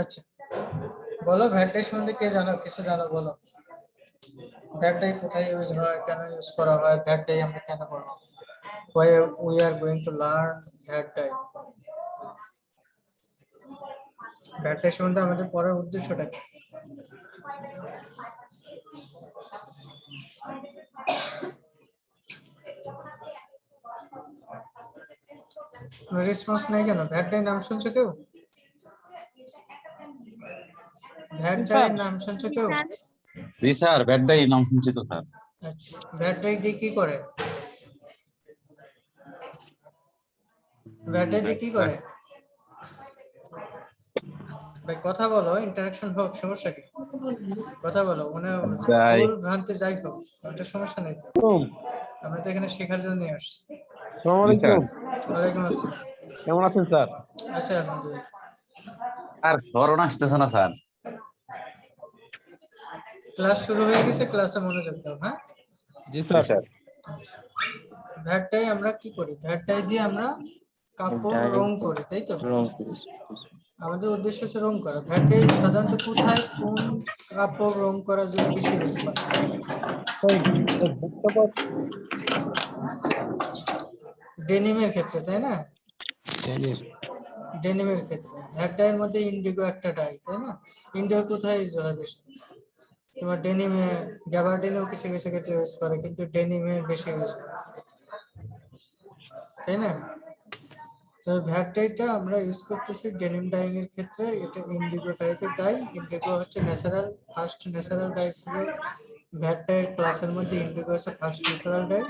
আচ্ছা, বলো VAT dye সম্বন্ধে কে জানো, কিছু জানো বলো। ভ্যাট ডাই কোথায় ইউজ হয়, কেন ইউজ করা হয়, ভ্যাট ডাই আমরা কেন করবো? Why we are going to learn vat dye? Vat dye সম্বন্ধে আমাদের পড়ার উদ্দেশ্যটা কি? রেসপন্স নাই কেন? ভ্যাট ডাই নাম শুনছো কেউ? ভ্যাট ডাই নাম শুনছো কেউ? জি স্যার, ব্যাড ডাই নাম শুনছি তো স্যার। আচ্ছা, ভ্যাট ডাই দিয়ে কি করে? ভ্যাট ডাই দিয়ে কি করে? ভাই কথা বলো, ইন্টারাকশন হোক, সমস্যা কি? কথা বলো, মানে ডাই ভুল ভ্রান্তি যাই হোক, ওটা সমস্যা নেই তো। আমরা তো এখানে শেখার জন্য আসছি। আসসালামু জি স্যার। আলাইকুম। ওয়ালাইকুম আসসালাম। কেমন আছেন স্যার? আচ্ছা, আলহামদুলিল্লাহ। আর করোনা আসতেছে না স্যার। ক্লাস শুরু হয়ে গেছে, ক্লাসে মনোযোগ দাও। হ্যাঁ, জি জি স্যার। স্যার। আচ্ছা। ভ্যাট ডাই আমরা কি করি? ভ্যাট ডাই দিয়ে আমরা কাপড় রং করি, তাই তো? আমাদের উদ্দেশ্য হচ্ছে রং করা। ভ্যাট ডাই সাধারণত কোথায় কোন কাপড় রং করার জন্য বেশি ইউজ করা হয়? ডেনিমের ক্ষেত্রে, তাই না? ডেনিমের ক্ষেত্রে ভ্যাট ডাইয়ের মধ্যে ইন্ডিগো একটা ডাই, তাই না? ইন্ডিগো কোথায় ইউজ হয় বেশি? তোমার ডেনিমে, গ্যাবার্ডিনেও কিছু কিছু ক্ষেত্রে ইউজ করে, কিন্তু ডেনিমে বেশি ইউজ করে, তাই না? তো ভ্যাট ডাইটা আমরা ইউজ করতেছি ডেনিম ডাইং এর ক্ষেত্রে। এটা ইন্ডিগো টাইপের ডাই। ইন্ডিগো হচ্ছে ন্যাচারাল, ফার্স্ট ন্যাচারাল ডাই ছিল। ভ্যাট ডাইয়ের ক্লাসের মধ্যে ইন্ডিগো হচ্ছে first natural dye.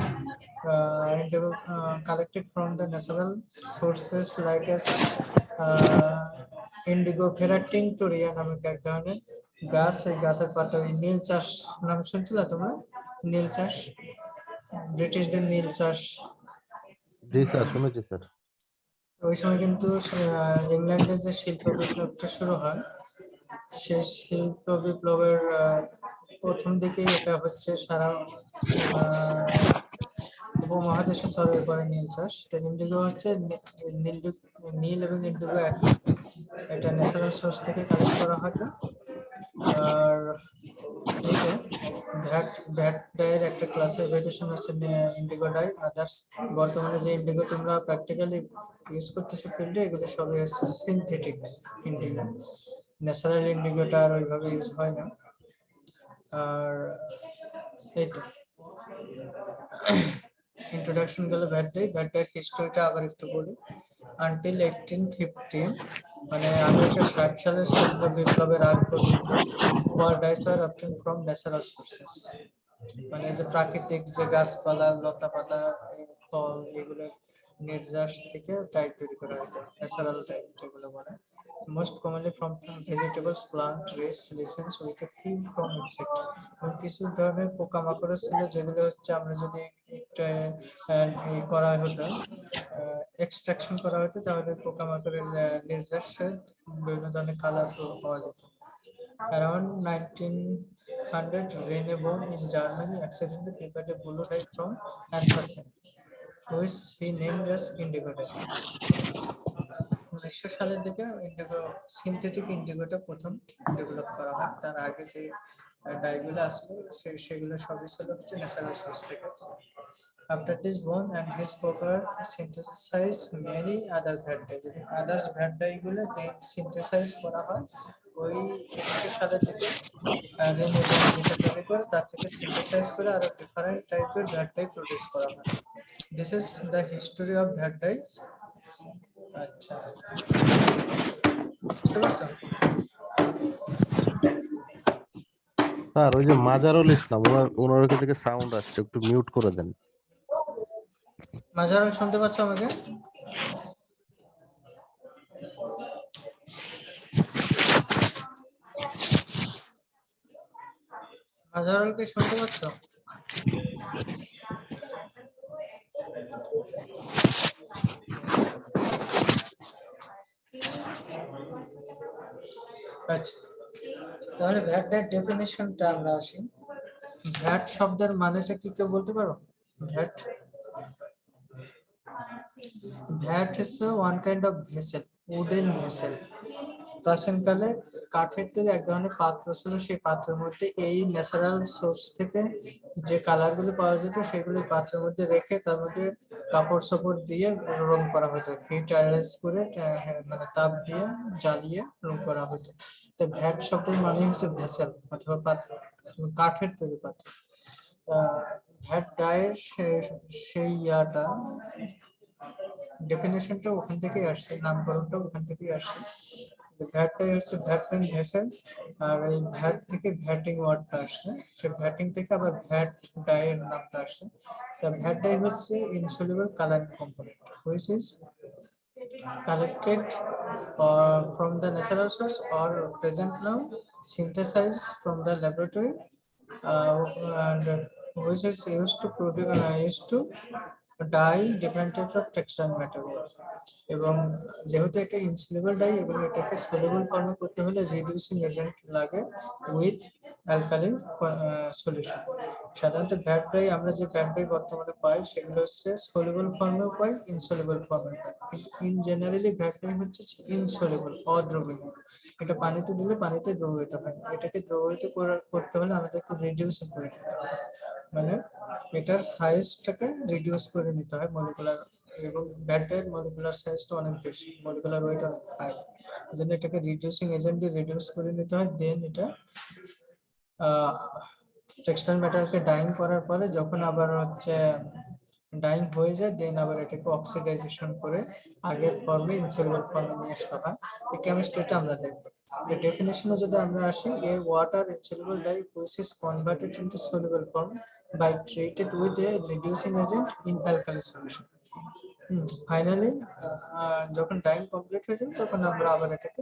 Indigo collected from the natural sources like as indigo ভেরাটিংটোরিয়া নামক এক ধরনের গাছ। এই গাছের পাতা, ওই নীল চাষ নাম শুনছিল তোমরা? নীল চাষ, ব্রিটিশদের নীল চাষ। জি স্যার, শুনেছি স্যার। ওই সময় কিন্তু ইংল্যান্ডে যে শিল্প বিপ্লবটা শুরু হয়, সেই শিল্প বিপ্লবের প্রথম দিকে এটা হচ্ছে সারা উপমহাদেশে ছড়িয়ে পড়ে নীল চাষ। তো ইন্ডিগো হচ্ছে নীল, নীল এবং ইন্ডিগো একই। এটা ন্যাচারাল সোর্স থেকে কালেক্ট করা হতো। আর এই তো ভ্যাট ভ্যাট ডাইয়ের একটা ক্লাসিফিকেশন হচ্ছে ইন্ডিগো ডাই, আদার্স। বর্তমানে যে ইন্ডিগো তোমরা প্র্যাকটিক্যালি ইউজ করতেছো ফিল্ডে, এগুলো সবই হচ্ছে সিনথেটিক ইন্ডিগো। ন্যাচারাল ইন্ডিগোটা আর ওইভাবে ইউজ হয় না। আর এই তো ইন্ট্রোডাকশন গেল ভ্যাট ডাই। ভ্যাট ডাইয়ের হিস্টোরিটা আবার একটু বলি। আনটিল 1815, মানে 1860 সালের শিল্প বিপ্লবের আগ পর্যন্ত were dyes are obtained from natural sources, মানে যে প্রাকৃতিক যে গাছপালা, লতা পাতা, ফল, এগুলো নির্যাস থেকে ডাই তৈরি করা হতো, ন্যাচারাল ডাই যেগুলো বলে। Most commonly from vegetables, plant, race, lichens with a few from insect. কিছু ধরনের পোকামাকড় ছিল যেগুলো হচ্ছে আমরা যদি একটু করা হতো, এক্সট্রাকশন করা হতো, তাহলে পোকামাকড়ের নির্যাসের বিভিন্ন ধরনের কালার পাওয়া যেত। Around 1900, Rene Born in Germany accidentally prepared a blue dye from anthracene, which he named as indigo dye. 1900 সালের দিকে ইন্ডিগো, সিনথেটিক ইন্ডিগোটা প্রথম ডেভেলপ করা হয়। তার আগে যে ডাইগুলো আসলো সেগুলো সবই ছিল হচ্ছে ন্যাচারাল সোর্স থেকে। After this, Bone and his co-author synthesized many other bad dye. Others bad dye গুলো synthesize করা হয় ওই 1900 সালের দিকে। রেনে বোন যেটা তৈরি করে তার থেকে সিনথেসাইজ করে আরো ডিফারেন্ট টাইপের ভ্যাট ডাই প্রডিউস করা হয়। This is the history of vat dye. আচ্ছা, বুঝতে পারছো? স্যার, ওই যে মাজারুল ইসলাম, ওনার ওখান থেকে সাউন্ড আসছে, একটু মিউট করে দেন। মাঝারুল শুনতে পাচ্ছ আমাকে? মাঝারুলকে শুনতে পাচ্ছ? আচ্ছা, তাহলে ভ্যাট ডাইয়ের ডেফিনিশনটা আমরা আসি। ভ্যাট শব্দের মানেটা কি কেউ বলতে পারো? ভ্যাট, ভ্যাট হচ্ছে one kind of vessel, wooden vessel. প্রাচীনকালে কাঠের তৈরি এক ধরনের পাত্র ছিল, সেই পাত্রের মধ্যে এই ন্যাচারাল সোর্স থেকে যে কালার গুলো পাওয়া যেত সেগুলো পাত্রের মধ্যে রেখে তার মধ্যে কাপড় সাপড় দিয়ে রং করা হতো, হিট অ্যারেঞ্জ করে মানে তাপ দিয়ে জ্বালিয়ে রং করা হতো। তো ভ্যাট শব্দের মানে হচ্ছে ভেসেল অথবা পাত্র, কাঠের তৈরি পাত্র। ভ্যাট ডায়ের সেই ইয়াটা, ডেফিনেশনটা ওখান থেকেই আসছে, নামকরণটা ওখান থেকেই আসছে। ভ্যাটটাই হচ্ছে ভ্যাটম্যান ভেসেলস, আর এই ভ্যাট থেকে ভ্যাটিং ওয়ার্ডটা আসছে, সে ভ্যাটিং থেকে আবার ভ্যাট ডাইয়ের নামটা আসছে। তা ভ্যাট ডাই হচ্ছে insoluble colouring component which is collected from the natural source or present now synthesized from the laboratory, and which is used to produce used to dye different types of textile material. এবং যেহেতু এটা insoluble die এবং এটাকে soluble ফর্মে করতে হলে reducing agent লাগে with alkaline solution. সাধারণত ভ্যাট ডাই, আমরা যে ভ্যাট ডাই বর্তমানে পাই সেগুলো হচ্ছে সলিউবল ফর্মেও পাই, ইনসলিউবল ফর্মে পাই, কিন্তু ইন জেনারেলি ভ্যাট ডাই হচ্ছে ইনসলিউবল, অদ্রবণীয়। এটা পানিতে দিলে পানিতে দ্রবীভূত হয় না। এটাকে দ্রবীভূত করতে হলে আমাদেরকে রিডিউসিং করে নিতে হবে, মানে এটার সাইজটাকে রিডিউস করে নিতে হয় মলিকুলার, এবং ব্যাটের মলিকুলার সাইজটা অনেক বেশি, মলিকুলার ওয়েট অনেক হাই, এজন্য এটাকে রিডিউসিং এজেন্ট দিয়ে রিডিউস করে নিতে হয়। দেন এটা টেক্সটাইল ম্যাটেরিয়ালকে ডাইং করার পরে যখন আবার হচ্ছে ডাইং হয়ে যায়, দেন আবার এটাকে অক্সিডাইজেশন করে আগের ফর্মে ইনসলিউবল ফর্মে নিয়ে আসতে হয়। এই কেমিস্ট্রিটা আমরা দেখব। The definition যদি আমরা আসি, a water insoluble dye which is converted into soluble form by treated with a reducing agent in alkali solution. Finally যখন টাইম কমপ্লিট হয়ে যাবে তখন আমরা আবার এটাকে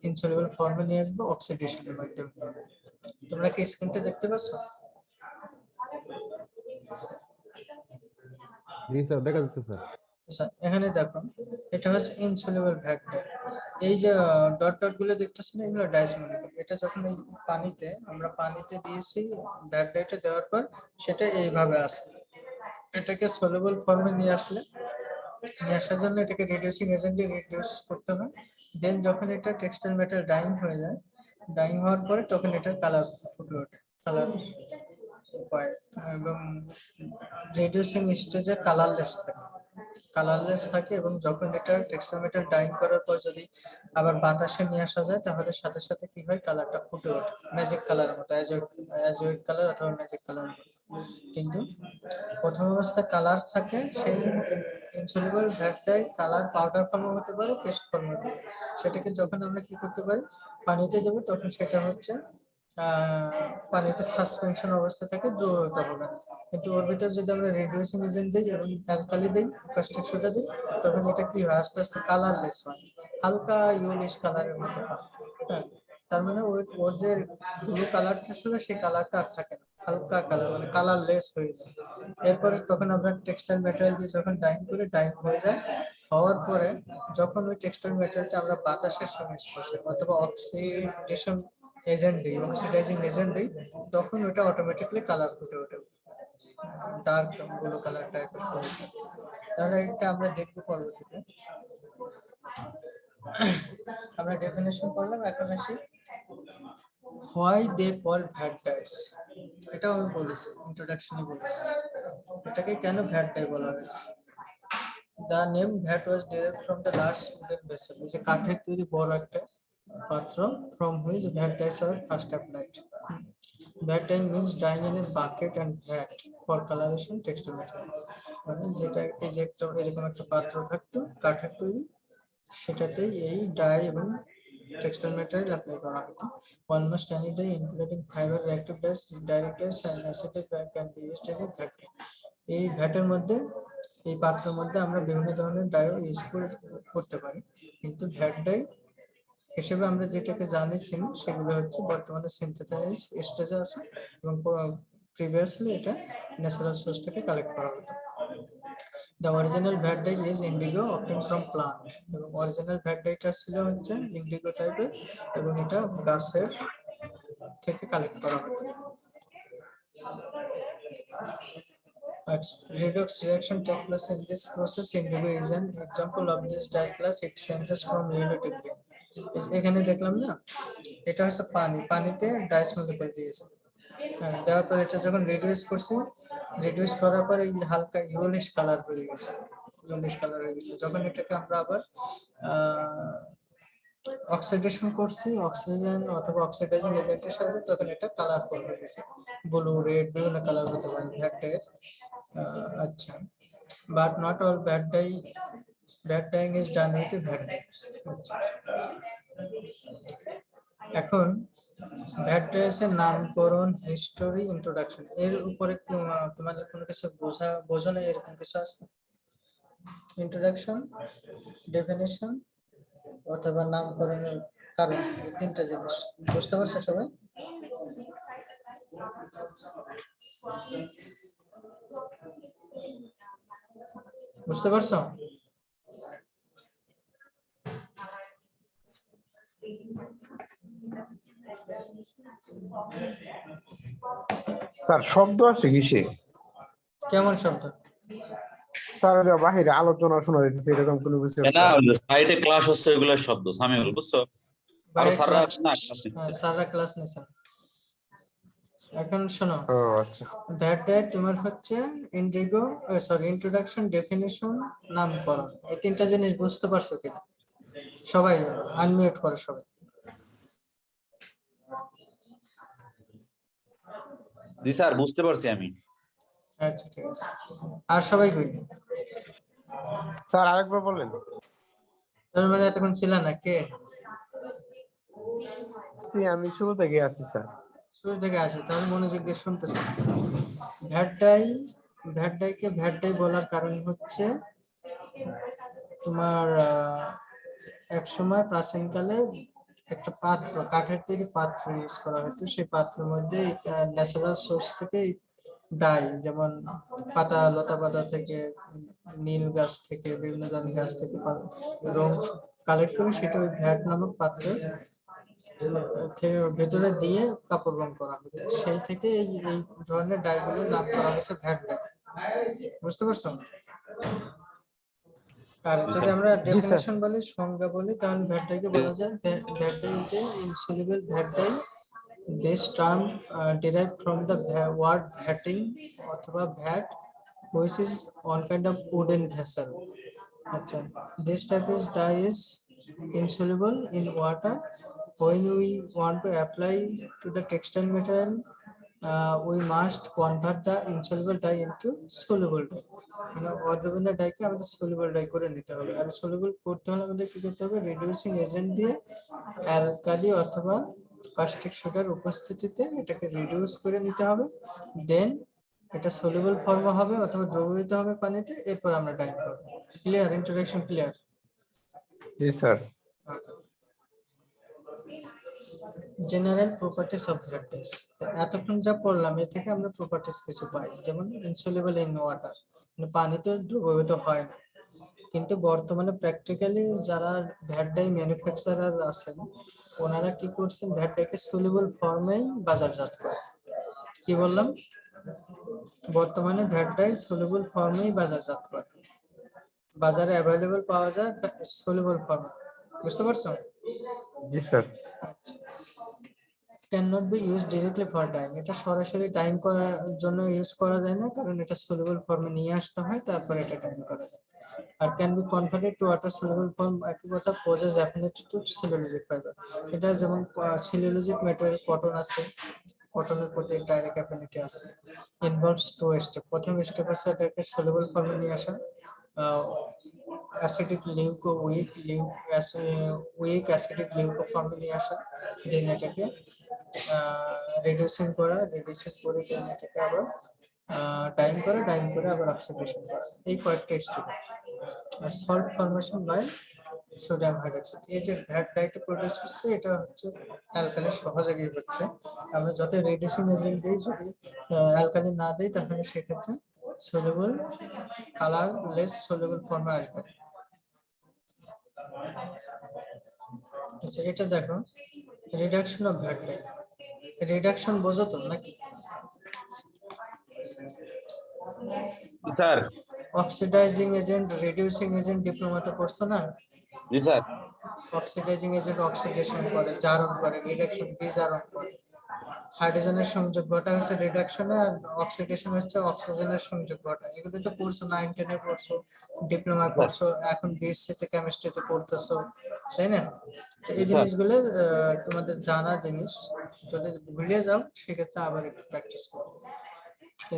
ইনসলিউবল ফর্মে নিয়ে আসবো অক্সিডেশনের মাধ্যমে। তোমরা কি স্ক্রিনটা দেখতে পাচ্ছ? জি স্যার, দেখা যাচ্ছে স্যার। আচ্ছা, এখানে দেখো এটা হচ্ছে ইনসলিউবল ফ্যাট ডাই। এই যে ডট ডট গুলো দেখতেছেন এগুলো ডাইস মলিকুল। এটা যখন এই পানিতে, আমরা পানিতে দিয়েছি ফ্যাট ডাইটা দেওয়ার পর সেটা এইভাবে আসে, এটাকে সলিউবল ফর্মে নিয়ে আসলে, নিয়ে আসার জন্য এটাকে রিডিউসিং এজেন্ট দিয়ে রিডিউস করতে হয়। দেন যখন এটা টেক্সটাইল মেটাল ডাইং হয়ে যায়, ডাইং হওয়ার পরে তখন এটার কালার ফুটে ওঠে, কালার হয়, এবং রিডিউসিং স্টেজে কালারলেস থাকে, কালারলেস থাকে। এবং যখন এটা টেক্সটাইল মেটাল ডাইং করার পর যদি আবার বাতাসে নিয়ে আসা যায় তাহলে সাথে সাথে কি হয়, কালারটা ফুটে ওঠে ম্যাজিক কালারের মতো, অ্যাজোইক কালার অথবা ম্যাজিক কালার। কিন্তু প্রথম অবস্থায় কালার থাকে, সেই ইনসলিউবল ভ্যাটটাই কালার পাউডার ফর্মে হতে পারে, পেস্ট ফর্মে হতে পারে। সেটাকে যখন আমরা কি করতে পারি, পানিতে দেবো, তখন সেটা হচ্ছে পানিতে সাসপেনশন অবস্থা থাকে, দ্রবীভূত হবে না। কিন্তু ওর ভিতরে যদি আমরা রিডিউসিং এজেন্ট দিই এবং অ্যালকালি দিই, কাস্টিক সোডা দিই, তখন এটা কি হয়, আস্তে আস্তে কালারলেস হয়, হালকা ইয়েলোইশ কালারের মতো হয়। হ্যাঁ, তার মানে ওর যে ব্লু কালারটা ছিল সেই কালারটা আর থাকে না, হালকা কালার, মানে কালারলেস হয়ে যায়। এরপরে তখন আমরা টেক্সটাইল ম্যাটেরিয়াল দিয়ে যখন ডাইং করে, ডাইং হয়ে যায়, হওয়ার পরে যখন ওই টেক্সটাইল ম্যাটেরিয়ালটা আমরা বাতাসের সংস্পর্শে অথবা অক্সিডেশন এজেন্ট দিই, অক্সিডাইজিং এজেন্ট দিই, তখন ওটা অটোমেটিকলি কালার ফুটে ওঠে, ডার্ক ব্লু কালার টাইপের হয়ে যায়। তাহলে এটা আমরা দেখবো পরবর্তীতে। আমরা ডেফিনেশন করলাম, এখন আসি why they call vat dyes. এটাও আমি বলেছি, ইন্ট্রোডাকশনে বলেছি এটাকে কেন ভ্যাট ডাই বলা হয়েছে। The name vat was derived from the large wooden vessel, which is কাঠের তৈরি বড় একটা পাত্র, from which vat dyes are first applied. Vat dye means dyeing in a bucket and vat for coloration textile material. মানে যেটা এই যে একটা এরকম একটা পাত্র থাকতো কাঠের তৈরি, সেটাতেই এই ডাই এবং টেক্সটাইল ম্যাটেরিয়াল অ্যাপ্লাই করা হতো। Almost any dye including fibre, reactive dyes, direct dyes and acetic can be used in vat. এই ভ্যাটের মধ্যে, এই পাত্রের মধ্যে আমরা বিভিন্ন ধরনের ডাইও ইউজ করতে পারি, কিন্তু ভ্যাট ডাই হিসেবে আমরা যেটাকে জানি চিনি সেগুলো হচ্ছে বর্তমানে সিনথেসাইজ স্টেজে আছে, এবং প্রিভিয়াসলি এটা ন্যাচারাল সোর্স থেকে কালেক্ট করা হতো। The original vat dye is indigo obtained from plant, এবং অরিজিনাল ভ্যাট ডাইটা ছিল হচ্ছে ইন্ডিগো টাইপের এবং এটা গাছের থেকে কালেক্ট করা হতো। Redox reaction takes place in this process. Indigo is an example of this dye class. It changes from yellow to green. এখানে দেখলাম না, এটা হচ্ছে পানি, পানিতে ডাইস মধ্যে করে দিয়েছে। হ্যাঁ, দেওয়ার পর এটা যখন রিডিউস করছি, রিডিউস করার পর এই হালকা ইয়েলোইশ কালার হয়ে গেছে, ইয়েলোইশ কালার হয়ে গেছে। যখন এটাকে আমরা আবার অক্সিডেশন করছি অক্সিজেন অথবা অক্সিডাইজিং এজেন্টের সাথে, তখন এটা কালারফুল হয়ে গেছে, ব্লু, রেড, বিভিন্ন কালার হতে পারে ব্যাড ডাইয়ের। আচ্ছা, but not all vat dyeing is done with vat dye. এখন ব্যাড ডাইসের নামকরণ, হিস্টোরি, ইন্ট্রোডাকশন, এর উপরে তোমাদের কোনো কিছু বোঝো না এরকম কিছু আছে? ইন্ট্রোডাকশন, ডেফিনেশন অথবা নামকরণের কারণ, এই তিনটা জিনিস বুঝতে পারছো সবাই? বুঝতে পারছো? স্যার শব্দ আছে কিসে? কেমন শব্দ? স্যার বাহিরে আলোচনা শোনা যাইতেছে, এরকম কোনো কিছু না, সাইডে ক্লাস হচ্ছে, ওইগুলো শব্দ সামিউল, বুঝছো? বাইরে স্যাররা ক্লাস, আছে না, class নিচ্ছে। স্যাররা ক্লাস নিছেন। এখন শোনো, ও আচ্ছা, দ্যাট ডে তোমার হচ্ছে ইন্ডিগো, সরি, ইন্ট্রোডাকশন, ডেফিনিশন, নামকরণ, এই তিনটা জিনিস বুঝতে পারছো কিনা? সবাই আনমিউট করো সবাই। জি স্যার, বুঝতে পারছি আমি। আচ্ছা ঠিক আছে, আর সবাই কই? স্যার আরেকবার বলেন। তোর মানে এতক্ষণ ছিল না কে? জি, আমি শুরু থেকে আছি স্যার। শুরু থেকে আসি, তাহলে মনোযোগ দিয়ে শুনতেছো। ভ্যাট ডাইকে ভ্যাট ডাই বলার কারণ হচ্ছে তোমার এক সময় প্রাচীনকালে একটা পাত্র, কাঠের তৈরি পাত্র ইউজ করা হতো। সেই পাত্রের মধ্যে ন্যাচারাল সোর্স থেকে ডাই, যেমন পাতা, লতা পাতা থেকে, নীল গাছ থেকে, বিভিন্ন ধরনের গাছ থেকে রং কালেক্ট করে সেটা ওই ভ্যাট নামক পাত্রে ভেতরে দিয়ে কাপড় রং করা হতো। সেই থেকে এই ধরনের ডাইগুলোর নাম করা হয়েছে ভ্যাট ডাই। বুঝতে পারছো? আর যদি আমরা জি স্যার। ডেফিনেশন বলি, সংজ্ঞা বলি, তাহলে ভ্যাট ডাইকে বলা যায় vat dye is a insoluble vat dye. This term derived from the word vatting অথবা vat, which is one kind of wooden vessel. আচ্ছা, this type of dye is insoluble in water. When we want to apply to the textile material, we must convert the insoluble dye into soluble dye. মানে অদ্রবণীয় ডাইকে আমাদের soluble die করে নিতে হবে। আর soluble করতে হলে আমাদের কি করতে হবে? রিডিউসিং এজেন্ট দিয়ে অ্যালকালি অথবা কাস্টিক সুগার উপস্থিতিতে এটাকে রিডিউস করে নিতে হবে। দেন এটা সলিউবল ফর্মে হবে অথবা দ্রবীভূত হবে পানিতে, এরপর আমরা ডাই করব। ক্লিয়ার? Introduction clear? জি sir. General properties of vat dyes, এতক্ষণ যা পড়লাম এর থেকে আমরা প্রপার্টিস কিছু পাই, যেমন ইনসলিবল ইন ওয়াটার, মানে পানিতে দ্রবীভূত হয় না। কিন্তু বর্তমানে প্র্যাকটিক্যালি যারা ভ্যাট ডাই ম্যানুফ্যাকচারার আছেন, ওনারা কি করছেন? ভ্যাট ডাইকে সলিউবল ফর্মেই বাজারজাত করে। কি বললাম? বর্তমানে ভ্যাট ডাই সলিউবল ফর্মেই বাজারজাত করে, বাজারে অ্যাভেলেবল পাওয়া যায় সলিউবল ফর্মে। বুঝতে পারছো? জি sir. cannot be used directly for dyeing, এটা সরাসরি ডাইং করার জন্য ইউজ করা যায় না, কারণ এটা সলিউবল ফর্মে নিয়ে আসতে হয়, তারপর এটা ডাইং করা যায়। আর can be converted to water soluble form, একই কথা, possess affinity to cellulosic fibre. এটা যেমন সেলুলোজিক ম্যাটেরিয়াল কটন আছে, কটনের প্রতি ডাইরেক্ট অ্যাফিনিটি আছে। ইনভলভস টু স্টেপ, প্রথম স্টেপ হচ্ছে এটাকে সলিউবল ফর্মে নিয়ে আসা, acidic leuco weak acidic leuco ফর্মে নিয়ে আসা, দেন এটাকে রিডিউসিং করা, রিডিউসিং করে দেন এটাকে আবার ডাইং করে আবার অক্সিডেশন করা, এই কয়েকটা step. Salt formation by sodium hydroxide, এই যে ভ্যাট ডাইটা প্রোডিউস করছে এটা হচ্ছে অ্যালকালি সহযোগী হচ্ছে। আমরা যত রিডিউসিং এজেন্ট দিই, যদি অ্যালকালি না দিই, তাহলে সেক্ষেত্রে সলিউবল কালারলেস সলিউবল ফর্মে আসবে। আচ্ছা, এটা দেখো, reduction of vat dye. Reduction বোঝো তো নাকি? Sir. Oxidizing agent, reducing agent ডিপ্লোমাতে পড়ছো না? জি স্যার। অক্সিডাইজিং এজেন্ট অক্সিডেশন করে, জারণ করে, রিডাকশন বিজারণ করে। হাইড্রোজেনের সংযোগ ঘটা হচ্ছে রিডাকশনে, আর অক্সিডেশন হচ্ছে অক্সিজেনের সংযোগ ঘটা। এগুলো তো পড়ছো 9, 10 এ পড়ছো, ডিপ্লোমা পড়ছো, এখন বিএসসি তে কেমিস্ট্রিতে পড়তেছো, তাই না? তো এই স্যার। জিনিসগুলো তোমাদের জানা জিনিস, যদি ভুলে যাও সেক্ষেত্রে আবার একটু প্র্যাকটিস করো।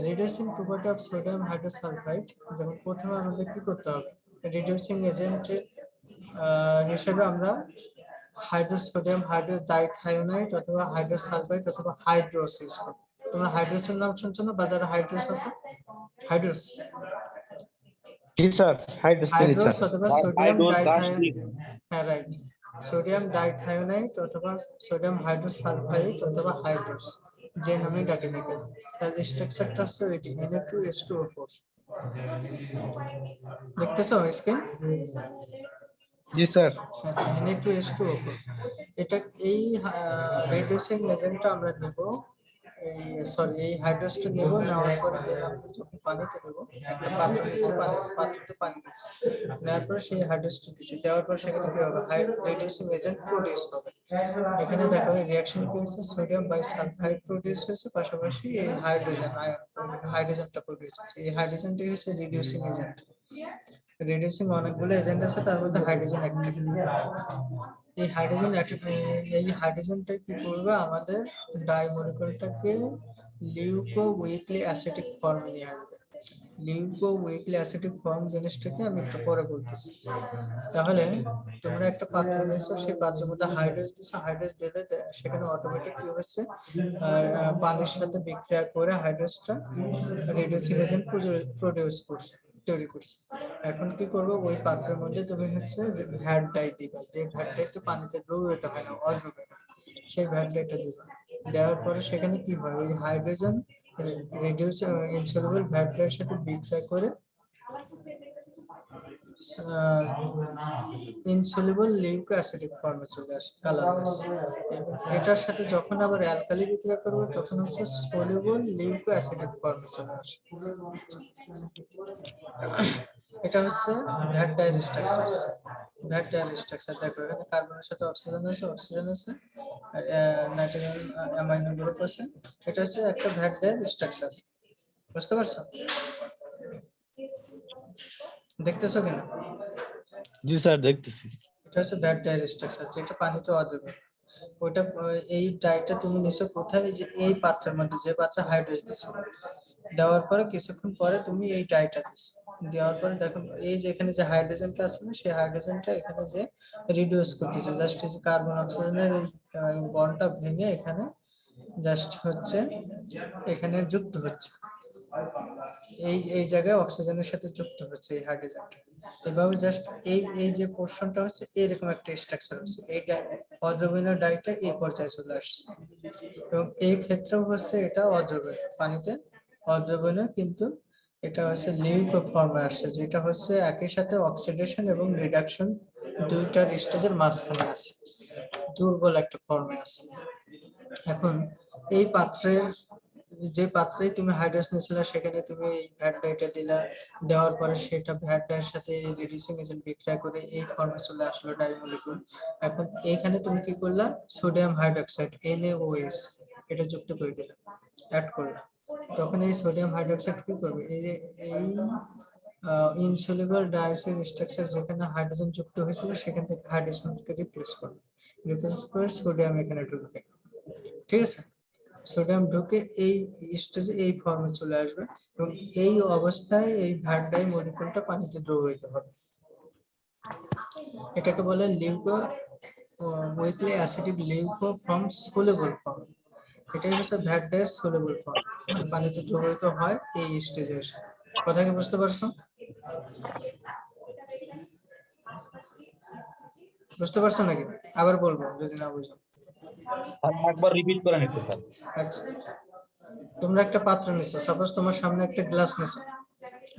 Reducing property of sodium hydrosulphide, যেমন প্রথমে আমাদের কি করতে হবে, রিডিউসিং এজেন্টের হিসেবে আমরা হাইড্রোসোডিয়াম হাইড্রোডাইথায়োনাইড অথবা হাইড্রোসালফাইড অথবা হাইড্রোস ইউজ করব। তোমরা হাইড্রোসের নাম শুনছো না, বাজারে হাইড্রোস আছে, হাইড্রোস, জি স্যার, হাইড্রোসিনি স্যার। হাইড্রোস অথবা সোডিয়াম হাইড্রোস ডাইথায়োনাইড, হ্যাঁ রাইট, সোডিয়াম ডাইথায়োনাইড অথবা সোডিয়াম হাইড্রোসালফাইড অথবা হাইড্রোস, যে নামে ডাকে না কেন, তার স্ট্রাকচারটা হচ্ছে এটি Na2H2O4। দেখতেছো স্ক্রিন? জি স্যার। আচ্ছা, Na2H2O4, এটা এই রিডিউসিং এজেন্টটা আমরা নেব, এই সরি এই হাইড্রোসটা নেব, নেওয়ার পরে আমরা যখন পানিতে দেব, একটা পাত্র নিচে পাত্রতে পানি দিচ্ছি, নেওয়ার পরে সেই হাইড্রোসটা দিচ্ছি, দেওয়ার পর সেখানে কি হবে, রিডিউসিং এজেন্ট প্রডিউস হবে। এখানে দেখো এই রিঅ্যাকশন কি হচ্ছে, সোডিয়াম বাইসালফাইড প্রডিউস হয়েছে, পাশাপাশি এই হাইড্রোজেন আয়ন, হাইড্রোজেনটা প্রডিউস হচ্ছে। এই হাইড্রোজেনটি হচ্ছে রিডিউসিং এজেন্ট। রিডিউসিং অনেকগুলো এজেন্ট আছে, তার মধ্যে হাইড্রোজেন একটা। এই হাইড্রোজেনটা কি করবে, আমাদের ডাইমলিকুলটাকে লিউকো উইকলি অ্যাসিটিক ফর্মে নিয়ে আসবে। লিউকো উইকলি অ্যাসিটিক ফর্ম জিনিসটাকে আমি একটু পরে বলতেছি। তাহলে তোমরা একটা পাত্র নিয়েছো, সেই পাত্রের মধ্যে হাইড্রোজ দিছো, হাইড্রোজ দিলে সেখানে অটোমেটিক কি হচ্ছে, পানির সাথে বিক্রিয়া করে হাইড্রোজটা রিডিউসিং এজেন্ট প্রডিউস করছে, তৈরি করছে। এখন কি করবো, ওই পাত্রের মধ্যে তুমি হচ্ছে ভ্যাট ডাই দিবা, যে ভ্যাট ডাইতে পানিতে দ্রবীভূত হয় না, অদ্রবীয়, সেই ভ্যাট ডাইটা দিবা। দেওয়ার পরে সেখানে কি হয়, ওই হাইড্রোজেন রিডিউস ইনসলুবল ভ্যাট ডাইয়ের সাথে বিক্রিয়া করে ইনসলুবল লিউকো অ্যাসিডিক ফর্মে চলে আসে, কালারলেস। এটার সাথে যখন আবার অ্যালকালি বিক্রিয়া করবে, তখন হচ্ছে সলিউবল লিউকো অ্যাসিডিক ফর্মে চলে আসে। এটা হচ্ছে ভ্যাট ডাইয়ের স্ট্রাকচার। ভ্যাট ডাইয়ের স্ট্রাকচার দেখো, এখানে কার্বনের সাথে অক্সিজেন আছে, আর নাইট্রোজেন অ্যামাইনো গ্রুপ আছে। এটা হচ্ছে একটা ভ্যাট ডাইয়ের স্ট্রাকচার, বুঝতে পারছো? দেখতেছো কিনা? জি স্যার, দেখতেছি। এটা হচ্ছে ভ্যাট ডাইয়ের স্ট্রাকচার, যেটা পানিতে অদ্রবীয়। ওইটা এই ডাইটা তুমি নিছো কোথায়, যে এই পাত্রের মধ্যে, যে পাত্রে হাইড্রোজ দিছো, দেওয়ার পরে কিছুক্ষণ পরে তুমি এই ডাইটা দিছো, দেওয়ার পরে দেখো এই যে এখানে যে হাইড্রোজেনটা আছে না, সেই হাইড্রোজেনটা এখানে যে রিডিউস করতেছে, জাস্ট এই যে কার্বন অক্সিজেনের বন্ডটা ভেঙে এখানে জাস্ট হচ্ছে এখানে যুক্ত হচ্ছে, এই জায়গায় অক্সিজেনের সাথে যুক্ত হচ্ছে এই হাইড্রোজেনটা। এভাবে জাস্ট এই যে পোরশনটা হচ্ছে এরকম একটা স্ট্রাকচার হচ্ছে, এই অদ্রবীয় ডাইটা এই পর্যায়ে চলে আসছে। এবং এই ক্ষেত্রেও হচ্ছে এটা অদ্রবীয়, পানিতে অদ্রবীয়, কিন্তু এটা হচ্ছে লিউকো ফর্মে আসছে, যেটা হচ্ছে একই সাথে অক্সিডেশন এবং রিডাকশন দুইটার স্টেজের মাঝখানে আছে, দুর্বল একটা ফর্মে আছে। এখন এই পাত্রের, যে পাত্রে তুমি হাইড্রোজ নিয়েছিলে, সেখানে তুমি ভ্যাট ডাইটা দিলা, দেওয়ার পরে সেটা ভ্যাট ডাইয়ের সাথে রিডিউসিং এজেন্ট বিক্রিয়া করে এই ফর্মে চলে আসলো ডাইমলিকুল। এখন এইখানে তুমি কি করলা, সোডিয়াম হাইড্রোক্সাইড NaOH এটা যুক্ত করে দিলা, অ্যাড করলা। তখন এই সোডিয়াম হাইড্রোক্সাইড কি করবে, এই যে এই ইনসলিউবল ডাইসের স্ট্রাকচার যেখানে হাইড্রোজেন যুক্ত হয়েছিল, সেখান থেকে হাইড্রোজেনকে রিপ্লেস করে সোডিয়াম এখানে ঢুকবে, ঠিক আছে? সোডিয়াম ঢুকে এই স্টেজে এই ফর্মে চলে আসবে, এবং এই অবস্থায় এই ভ্যাট ডাই মলিকিউলটা পানিতে দ্রবীভূত হবে। এটাকে বলে leuco weakly acidic leuco form soluble form. এটাই হচ্ছে ভ্যাট ডাইয়ের সলিউবল ফর্ম, পানিতে দ্রবীভূত হয় এই স্টেজে এসে। কথা কি বুঝতে পারছো? বুঝতে পারছো নাকি? আবার বলবো যদি না বুঝো। একবার রিপিট করেন একটু স্যার। আচ্ছা, তোমরা একটা পাত্র নিছো, সাপোজ তোমার সামনে একটা গ্লাস নিছো,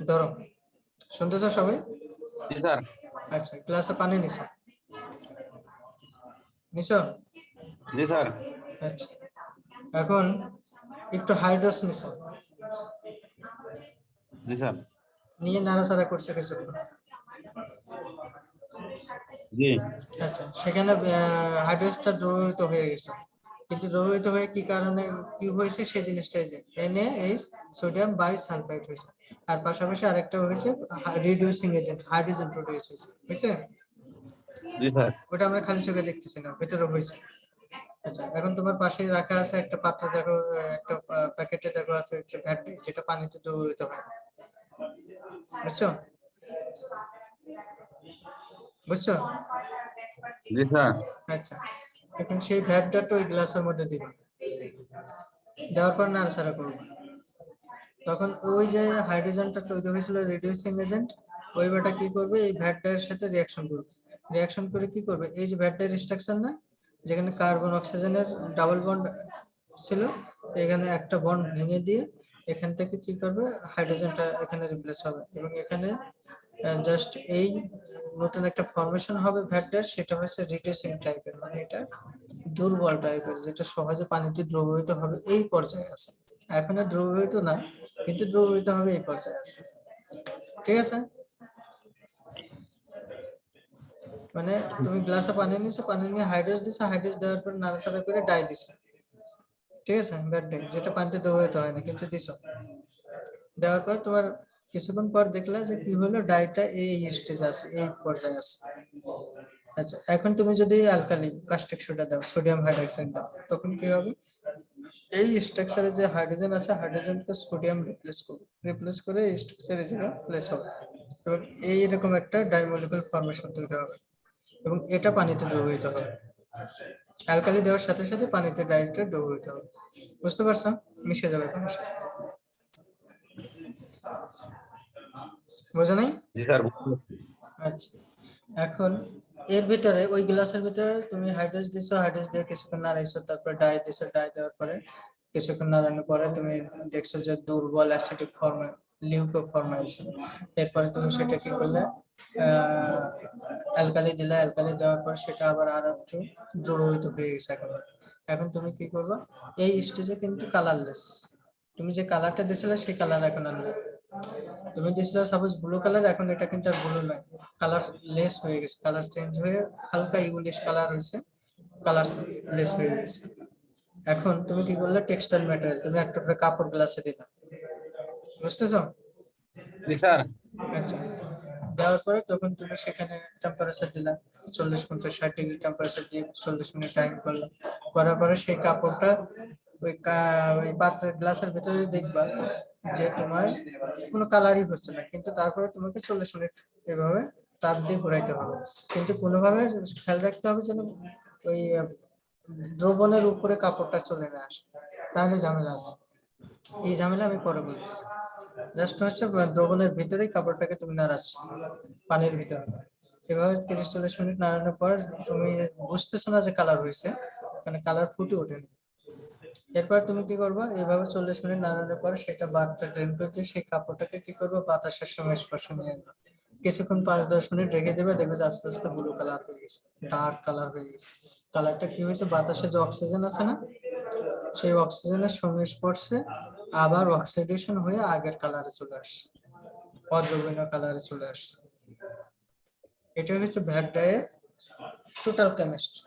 ধরো, শুনতেছো সবাই? জি স্যার। আচ্ছা, গ্লাসে পানি নিছো, জি স্যার। আচ্ছা, এখন একটু হাইড্রোস নিছো, জি স্যার। নিয়ে নাড়াচাড়া করছে কিছুক্ষণ। জি আচ্ছা, সেখানে হাইড্রোজেনটা দ্রবীভূত হয়ে গেছে, কিন্তু দ্রবীভূত হয়ে কি কারণে কি হয়েছে সেই জিনিসটাই যে NaH সোডিয়াম বাইসালফাইড হয়েছে। আর পাশাপাশি আরেকটা হয়েছে রিডিউসিং এজেন্ট হাইড্রোজেন প্রোডিউস হয়েছে, বুঝছে? জি স্যার। ওটা আমরা খালি চোখে দেখতেছি না, ভেতরে হয়েছে। আচ্ছা, এখন তোমার পাশে রাখা আছে একটা পাত্র, দেখো একটা প্যাকেটে দেখো আছে হচ্ছে ভ্যাট, যেটা পানিতে দ্রবীভূত হয়, বুঝছো? বুঝছো? জি স্যার। আচ্ছা, এখন সেই ভ্যাটটা ওই গ্লাসের মধ্যে দিবে, দেওয়ার পর নাড়াচাড়া করবে। তখন ওই যে হাইড্রোজেনটা তৈরি হয়েছিল রিডিউসিং এজেন্ট, ওই ব্যাটা কি করবে, এই ভ্যাটটার সাথে রিঅ্যাকশন করবে। রিঅ্যাকশন করে কি করবে, এই যে ভ্যাটটার স্ট্রাকচার না, যেখানে কার্বন অক্সিজেনের ডাবল বন্ড ছিল, এখানে একটা বন্ড ভেঙে দিয়ে এখান থেকে কি করবে, হাইড্রোজেনটা এখানে রিপ্লেস হবে, এবং এখানে জাস্ট এই নতুন একটা ফরমেশন হবে ভ্যাটটার, সেটা হচ্ছে রিডিউসিং টাইপের, মানে এটা দুর্বল টাইপের, যেটা সহজে পানিতে দ্রবীভূত হবে এই পর্যায়ে আছে। এখন আর দ্রবীভূত না, কিন্তু দ্রবীভূত হবে এই পর্যায়ে আছে, ঠিক আছে? মানে তুমি গ্লাসে পানি নিছো, পানি নিয়ে হাইড্রোজ দিছো, হাইড্রোজ দেওয়ার পর নাড়াচাড়া করে ডাই দিছো, ঠিক আছে? ব্যাড ডাই, যেটা পানিতে দ্রবীভূত হয় না, কিন্তু দিছো। দেওয়ার পর তোমার কিছুক্ষণ পর দেখলা যে কি হলো, ডাইটা এই স্টেজে আছে, এই পর্যায়ে আছে। আচ্ছা, এখন তুমি যদি অ্যালকালি কাস্টিক সোডা দাও, সোডিয়াম হাইড্রোক্সাইড দাও, তখন কি হবে, এই স্ট্রাকচারে যে হাইড্রোজেন আছে, হাইড্রোজেনকে সোডিয়াম রিপ্লেস করে এই স্ট্রাকচারে যেটা প্লেস হবে, এবং এইরকম একটা ডাইমলিকুল ফরমেশন তৈরি হবে, এবং এটা পানিতে দ্রবীভূত হবে। অ্যালকালি দেওয়ার সাথে সাথে পানিতে ডাইরেক্ট দ্রবীভূত হবে, বুঝতে পারছো? মিশে যাবে পানির সাথে, বুঝো নাই? জি স্যার। আচ্ছা, এখন এর ভিতরে ওই গ্লাসের ভিতরে তুমি হাইড্রোজ দিছো, হাইড্রোজ দিয়ে কিছুক্ষণ নাড়াইছো, তারপর ডাই দিছো, ডাই দেওয়ার পরে কিছুক্ষণ নাড়ানোর পরে তুমি দেখছো যে দুর্বল অ্যাসিডিক ফর্মে লিউকো ফর্মেশন। এরপরে তুমি সেটা কি করলে, অ্যালকালি দিলে, অ্যালকালি দেওয়ার পর সেটা আবার আর একটু দ্রবীভূত হয়ে গেছে। এখন তুমি কি করবা, এই স্টেজে কিন্তু কালারলেস, তুমি যে কালারটা দিছিলে সেই কালার এখন আর নেই। তুমি দিছিলে সাপোজ ব্লু কালার, এখন এটা কিন্তু আর ব্লু নয়, কালার লেস হয়ে গেছে, কালার চেঞ্জ হয়ে হালকা ইউলিশ কালার হয়েছে, কালার লেস হয়ে গেছে। এখন তুমি কি করলে, টেক্সটাইল ম্যাটেরিয়াল, তুমি একটা করে কাপড় গ্লাসে দিলে, বুঝতেছো? জি স্যার। আচ্ছা, দেওয়ার পরে তখন তুমি সেখানে টেম্পারেচার দিলা 40, 50, 60 ডিগ্রি টেম্পারেচার দিয়ে 40 মিনিট টাইম করলাম, করার পরে সেই কাপড়টা ওই পাত্রের গ্লাসের ভিতরে দেখবা যে তোমার কোনো কালারই হচ্ছে না, কিন্তু তারপরে তোমাকে 40 মিনিট এভাবে তাপ দিয়ে ঘোরাইতে হবে, কিন্তু কোনোভাবে খেয়াল রাখতে হবে যেন ওই দ্রবণের উপরে কাপড়টা চলে না আসে, তাহলে ঝামেলা আছে। এই ঝামেলা আমি পরে বলতেছি, জাস্ট হচ্ছে দ্রবণের ভিতরেই কাপড়টাকে তুমি নাড়াচ্ছ পানির ভিতরে, এভাবে 30-40 মিনিট নাড়ানোর পর তুমি বুঝতেছো না যে কালার হয়েছে, মানে কালার ফুটে ওঠেনি। এরপর তুমি কি করবা, এইভাবে 40 মিনিট নাড়ানোর পর সেটা বাদটা ড্রেন করে দিয়ে সেই কাপড়টাকে কি করবো, বাতাসের সঙ্গে স্পর্শ নিয়ে আনবা, কিছুক্ষণ 5-10 মিনিট রেখে দেবে, দেখবে যে আস্তে আস্তে ব্লু কালার হয়ে গেছে, ডার্ক কালার হয়ে গেছে। কালারটা কি হয়েছে, বাতাসে যে অক্সিজেন আছে না, সেই অক্সিজেনের সংস্পর্শে আবার অক্সিডেশন হয়ে আগের কালারে চলে আসছে, অদ্রবণীয় কালারে চলে আসছে। এটা হচ্ছে ভ্যাট ডাইয়ের টোটাল কেমিস্ট্রি।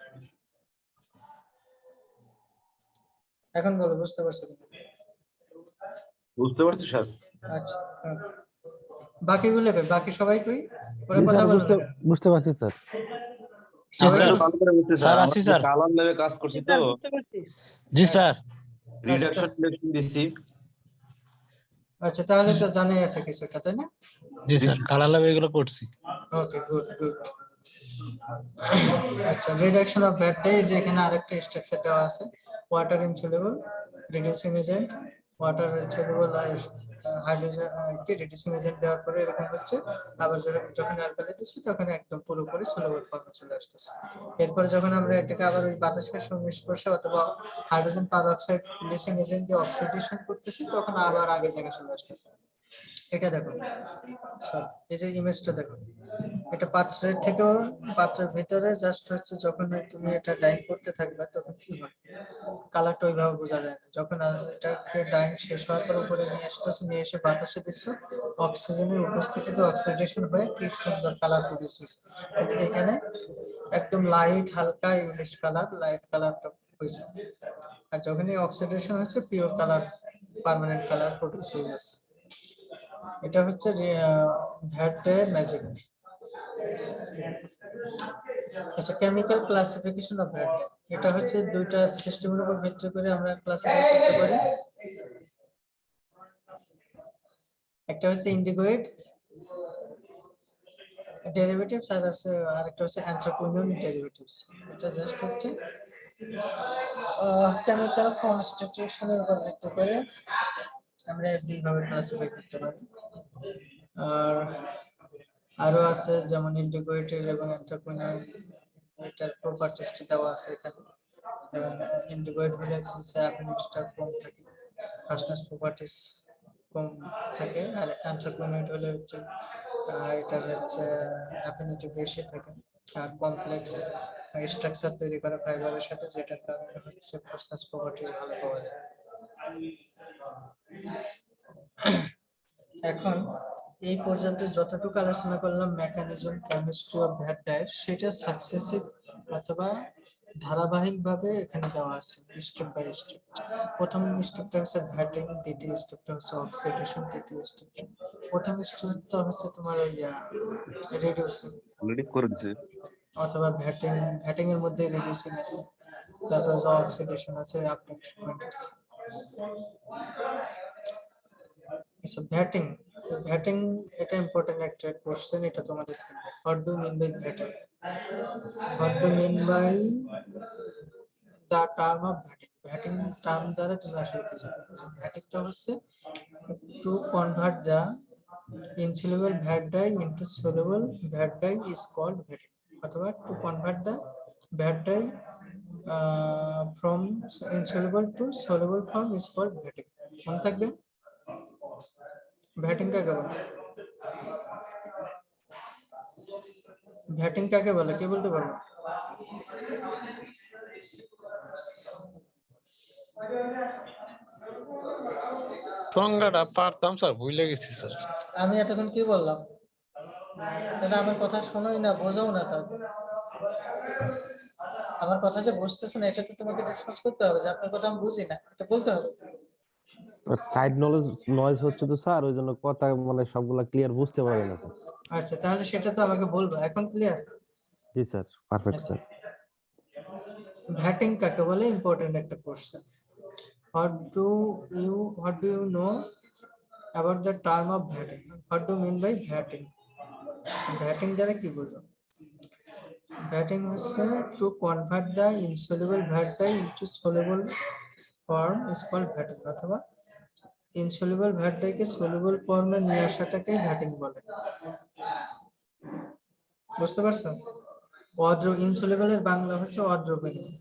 এখন বলো, বুঝতে পারছো কিনা? বুঝতে পারছি স্যার। আচ্ছা, বাকিগুলো কই, বাকি সবাই কই, ওরা জি কথা স্যার, বলো বুঝতে না। বুঝতে পারছি স্যার। সবাই স্যার তো- ভালো করে বুঝতে স্যার, স্যার, আসি আমরা স্যার। কালার ল্যাবে কাজ করছি তো, জি স্যার। রিডাকশন দিছি। আচ্ছা, তাহলে তো জানাই আছে কিছুটা, তাই না? জি স্যার, কালার ল্যাবে এগুলো করছি। Okay, good good. আচ্ছা, রিডাকশন অফ ভ্যাট ডাই, যে এখানে আরেকটা স্ট্রাকচার দেওয়া আছে, ওয়াটার ইনসoluble রিডিউসিং এজেন্ট, ওয়াটার ইনসoluble হাইড্রোজেন কি রিডিউসিং এজেন্ট দেওয়ার পরে এরকম হচ্ছে, আবার যখন অ্যালকালি দিচ্ছি তখন একদম পুরোপুরি সলিউবল ফর্মে চলে আসতেছে। এরপর যখন আমরা এটাকে আবার ওই বাতাসের সংস্পর্শে অথবা হাইড্রোজেন পারঅক্সাইড লিসিং এজেন্ট দিয়ে অক্সিডেশন করতেছি, তখন আবার আগের জায়গায় চলে আসতেছে। এটা দেখো স্যার, এই যে ইমেজটা দেখো, এটা পাত্রের ভিতরে জাস্ট হচ্ছে যখন তুমি এটা ডাইং করতে থাকবে তখন কি হয়, কালারটা ওইভাবে বোঝা যায় না। যখন এটাকে ডাইং শেষ হওয়ার পর উপরে নিয়ে আসতেছো, নিয়ে এসে বাতাসে দিচ্ছ, অক্সিজেনের উপস্থিতিতে অক্সিডেশন হয়ে কি সুন্দর কালার প্রডিউস হয়েছে। কিন্তু এখানে একদম লাইট হালকা ইউনিশ কালার, লাইট কালারটা হয়েছে। আর যখনই অক্সিডেশন হচ্ছে pure colour, permanent colour produce হয়ে যাচ্ছে। এটা হচ্ছে ভ্যাটে ম্যাজিক। আচ্ছা, কেমিক্যাল ক্লাসিফিকেশন অফ ভ্যাট, এটা হচ্ছে দুইটা সিস্টেমের উপর ভিত্তি করে আমরা ক্লাসিফাই করতে পারি। একটা হচ্ছে ইন্ডিগোয়েট ডেরিভেটিভস, আর আছে আরেকটা হচ্ছে অ্যান্থ্রাকুইনন ডেরিভেটিভস। এটা জাস্ট হচ্ছে কেমিক্যাল কনস্টিটিউশনের উপর ভিত্তি করে আমরা দুইভাবে ক্লাসিফাই করতে পারি। আর আরো আছে যেমন ইন্ডিগোয়েটের এবং অ্যান্থ্রাকুইনন, এটার প্রপার্টিসটি দেওয়া আছে এখানে। যেমন ইন্ডিগোয়েট হলে হচ্ছে অ্যাফিনিটিটা কম থাকে, ফাস্টনেস প্রপার্টিস কম থাকে, আর অ্যান্থ্রাকুইনন হলে হচ্ছে এটার হচ্ছে অ্যাফিনিটি বেশি থাকে, আর কমপ্লেক্স স্ট্রাকচার তৈরি করা ফাইবারের সাথে, যেটার কারণে হচ্ছে ফাস্টনেস প্রপার্টিস ভালো পাওয়া যায়। এখন এই পর্যন্ত যতটুকু আলোচনা করলাম mechanism, chemistry of VAT diet, সেটা সাকসেসিভ অথবা ধারাবাহিকভাবে এখানে দেওয়া আছে স্টেপ বাই স্টেপ। প্রথম স্টেপটা হচ্ছে ভ্যাটিং, দ্বিতীয় স্টেপটা হচ্ছে অক্সিডেশন, তৃতীয় স্টেপটা, প্রথম স্টেপটা হচ্ছে তোমার ওই রিডিউসিং অলরেডি করে দিতে। অথবা ভ্যাটিং এর মধ্যে রিডিউসিং আছে, তারপর অক্সিডেশন আছে, আপডেট ট্রিটমেন্ট আছে। আচ্ছা, ভ্যাটিং এটা ইম্পর্টেন্ট একটা কোশ্চেন, এটা তোমাদের থাকবে। What do mean by vatting? What do mean by the term of vatting? Vatting term দ্বারা তুমি আসলে কি জানো? ভ্যাটিংটা হচ্ছে to convert the insoluble VAT dye into soluble VAT dye is called vatic, অথবা to convert the VAT dye from insoluble to soluble form is called vatic. মনে থাকবে ভ্যাটিং কাকে বলে? ভ্যাটিং কাকে বলে কে বলতে পারবে? সংজ্ঞাটা পারতাম স্যার, ভুলে গেছি স্যার। আমি এতক্ষণ কি বললাম? এটা আমার কথা শোনোই না, বোঝাও না। তারপর আমার কথা যে বুঝতেছে না, এটা তো তোমাকে ডিসকাস করতে হবে যে আপনার কথা আমি বুঝি না, এটা বলতে হবে। সাইড নয়েজ হচ্ছে তো স্যার, ওই জন্য কথা মানে সবগুলা ক্লিয়ার বুঝতে পারি না স্যার। আচ্ছা, তাহলে সেটা তো আমাকে বলবো। এখন ক্লিয়ার? জি স্যার, পারফেক্ট স্যার। ভ্যাটিং কাকে বলে ইম্পর্টেন্ট একটা question. What do you know about the term of vatic? What do you mean by vatic? Vatic দ্বারা কি বোঝো? Vatic হচ্ছে to convert the insoluble VAT dye into soluble form is called vatic, অথবা insoluble VAT dye কে soluble ফর্মে নিয়ে আসাটাকেই ভ্যাটিং বলে। বুঝতে পারছো? ইনসলিবল এর বাংলা হচ্ছে অদ্রবণীয়।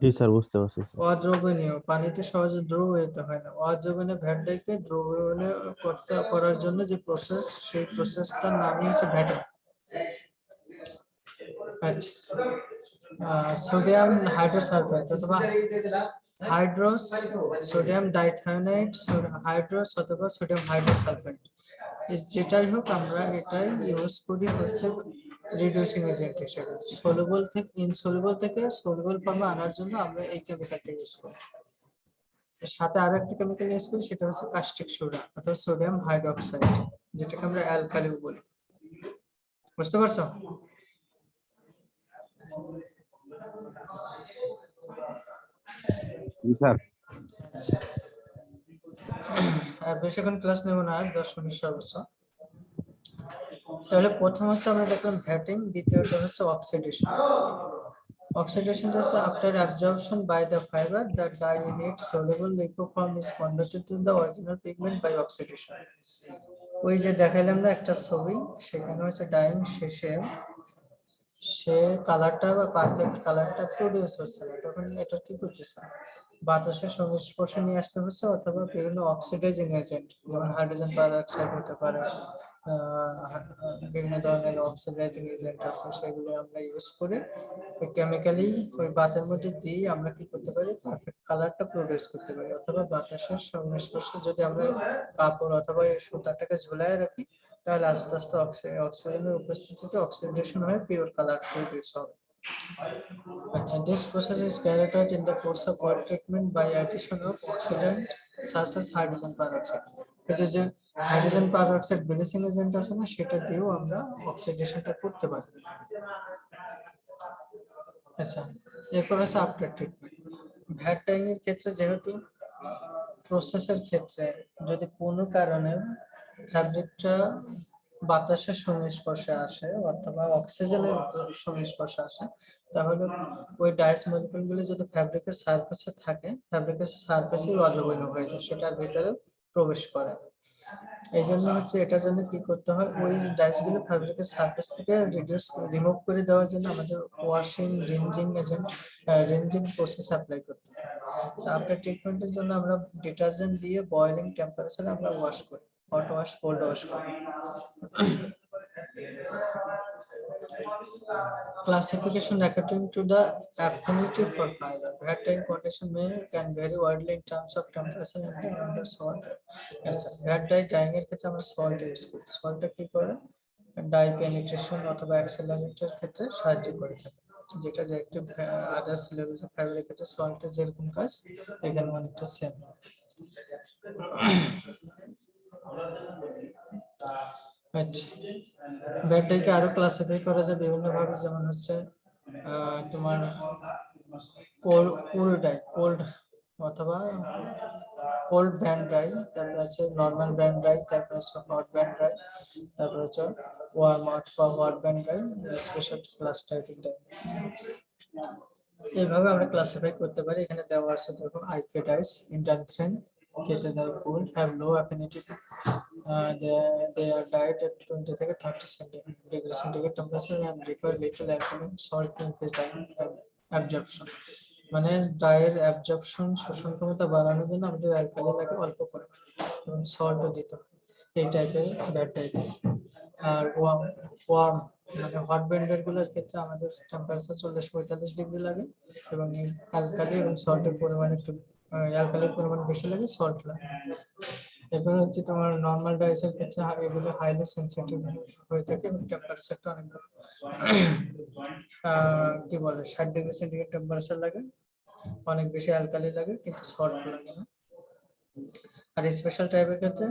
জি স্যার, বুঝতে পারছি স্যার। অদ্রবণীয়, পানিতে সহজে দ্রবীভূত হয় না। অদ্রবণীয় ভ্যাট ডাইকে দ্রবীভূত করার জন্য যে প্রসেস, সেই প্রসেসটার নামই হচ্ছে ভ্যাটিং। আচ্ছা, সোডিয়াম হাইড্রোসালফাইড অথবা সোডিয়াম ডাইথায়োনাইট, হাইড্রোস অথবা সোডিয়াম হাইড্রোসালফাইড, যেটাই হোক আমরা এটাই ইউজ করি হচ্ছে রিডিউসিং এজেন্ট হিসেবে। সলুবল থেকে ইনসলুবল থেকে সলুবল ফর্মে আনার জন্য আমরা এই কেমিক্যালটা ইউজ করি। এর সাথে আরো একটা কেমিক্যাল ইউজ করি, সেটা হচ্ছে কাস্টিক সোডা অথবা সোডিয়াম হাইড্রোক্সাইড, যেটাকে আমরা অ্যালকালিও বলি। বুঝতে পারছো? জি স্যার। আর বেশিক্ষণ ক্লাস নেব না, আর 10 মিনিট সর্বোচ্চ। তাহলে প্রথম হচ্ছে আমরা দেখলাম ভ্যাটিং, দ্বিতীয়টা হচ্ছে oxidation. Oxidation is after absorption by the fiber, the dye in its soluble liquid form is converted to the original pigment by oxidation. ওই যে দেখাইলাম না একটা ছবি, সেখানে হচ্ছে ডাইং শেষে সে কালারটা বা পারফেক্ট কালারটা প্রডিউস হচ্ছে না, তখন এটা কি করতেছে? বাতাসের সংস্পর্শে নিয়ে আসতে হচ্ছে, অথবা বিভিন্ন অক্সিডাইজিং এজেন্ট যেমন হাইড্রোজেন পারঅক্সাইড হতে পারে, বিভিন্ন ধরনের অক্সিডাইজিং এজেন্ট আছে, সেগুলো আমরা ইউজ করে কেমিক্যালি ওই বাতের মধ্যে দিয়ে আমরা কি করতে পারি, পারফেক্ট কালারটা প্রডিউস করতে পারি। অথবা বাতাসের সংস্পর্শে যদি আমরা কাপড় অথবা এই সুতাটাকে ঝুলায় রাখি, তাহলে আস্তে আস্তে অক্সিজেনের উপস্থিতিতে অক্সিডেশন হয়ে পিওর কালার প্রডিউস হবে। আচ্ছা, this process is carried out in the course of water treatment by addition of oxidant such as hydrogen peroxide. এই যে হাইড্রোজেন পারঅক্সাইড ব্লিচিং এজেন্ট আছে না, সেটা দিয়েও আমরা অক্সিডেশনটা করতে পারি। আচ্ছা, এরপর আছে আফটার ট্রিটমেন্ট। ভ্যাট ডাইং এর ক্ষেত্রে যেহেতু প্রসেসের ক্ষেত্রে যদি কোনো কারণে ফ্যাব্রিকটা বাতাসের সংস্পর্শে আসে অথবা অক্সিজেনের সংস্পর্শে আসে, তাহলে ওই ডাইস মলিকিউলগুলো যদি ফ্যাব্রিকের সারফেসে থাকে, ফ্যাব্রিকের সারফেসেই অদ্রবণীয় হয়ে যায়, সেটার ভিতরে প্রবেশ করে। এই জন্য হচ্ছে এটার জন্য কি করতে হয়, ওই ডাইসগুলো ফ্যাব্রিকের সারফেস থেকে রিমুভ করে দেওয়ার জন্য আমাদের ওয়াশিং রিনজিং প্রসেস অ্যাপ্লাই করতে হয়। আফটার ট্রিটমেন্টের জন্য আমরা ডিটারজেন্ট দিয়ে বয়লিং টেম্পারেচারে আমরা ওয়াশ করি, হট ওয়াশ, কোল্ড ওয়াশ করি। Classification according to the affinity for fiber. Vat dyeing condition can vary widely in terms of temperature and the amount of salt. Yes, vat dyeing এর ক্ষেত্রে আমরা salt use করি। সল্টটা কি করে, die penetration অথবা accelerator ক্ষেত্রে সাহায্য করে থাকে, যেটা রিঅ্যাক্টিভ আদার্স লেভেল অফ ফাইবারের ক্ষেত্রে সল্টের যেরকম কাজ এখানে অনেকটা সেম। আচ্ছা, ব্যাড ডাইকে আরো ক্লাসিফাই করা যায় বিভিন্ন ভাবে, যেমন হচ্ছে তোমার কোল্ড ডাই, কোল্ড অথবা কোল্ড ব্যান্ড ড্রাই, তারপর আছে নরমাল ব্যান্ড ড্রাই, তারপর আছে হট ব্যান্ড ড্রাই, তারপর আছে ওয়ার্ম অথবা হট ব্যান্ড ড্রাই, স্পেশাল প্লাস্টাইটিক ড্রাই। এইভাবে আমরা ক্লাসিফাই করতে পারি। এখানে দেওয়া আছে দেখো, আইকে ডাইস ইন্টারথ্রেন ক্ষেত্রে তারা cold have low affinity, they are dyed at 20 থেকে 30 degree centigrade temperature and require little alkaline salt to increase dyeing absorption. মানে ডাইয়ের অ্যাবজর্পশন, শোষণ ক্ষমতা বাড়ানোর জন্য আমাদের অ্যালকালি লাগে অল্প করে, এবং সল্টও দিতে হয় এই টাইপের ব্যাড টাইপের। আর ওয়ার্ম মানে হট ব্লেন্ডার গুলোর ক্ষেত্রে আমাদের টেম্পারেচার 40-45 ডিগ্রি লাগে, এবং অ্যালকালি এবং সল্টের পরিমাণ একটু অ্যালকালির পরিমাণ বেশি লাগে, সল্ট লাগে। এরপরে হচ্ছে তোমার নরমাল ডাইসের ক্ষেত্রে এগুলো হাইলি সেনসিটিভ হয়ে থাকে এবং টেম্পারেচারটা অনেক কি বলে 60 ডিগ্রি সেন্টিগ্রেড টেম্পারেচার লাগে, অনেক বেশি অ্যালকালি লাগে, কিন্তু সল্ট লাগে না। আর স্পেশাল টাইপের ক্ষেত্রে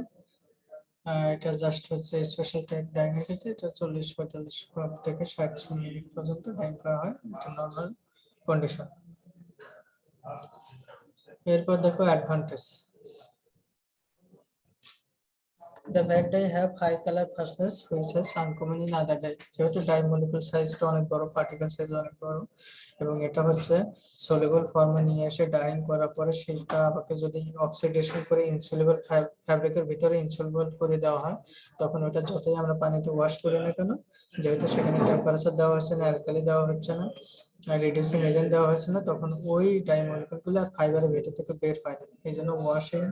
এটা জাস্ট হচ্ছে স্পেশাল টাইপ ডাইং এর ক্ষেত্রে এটা 40-45 থেকে 60 মিনিট পর্যন্ত ডাইং করা হয়, এটা নরমাল কন্ডিশন। এরপর দেখো advantage. The bag dye have high color fastness which is uncommon in other dye. যেহেতু ডাই মলিকিউল সাইজটা অনেক বড়, পার্টিকেল সাইজ অনেক বড়, এবং এটা হচ্ছে সলিউবল ফর্মে নিয়ে এসে ডাইং করার পরে সেটা আমাকে যদি অক্সিডেশন করে ইনসলিউবল ফ্যাব্রিকের ভিতরে ইনসলিউবল করে দেওয়া হয়, তখন ওটা যতই আমরা পানিতে ওয়াশ করি না কেন, যেহেতু সেখানে টেম্পারেচার দেওয়া হচ্ছে না, অ্যালকালি দেওয়া হচ্ছে না, রিডিউসিং এজেন্ট দেওয়া হচ্ছে না, তখন ওই ডাই মলিকিউলগুলো আর ফাইবারের ভেতর থেকে বের হয় না। এই জন্য ওয়াশিং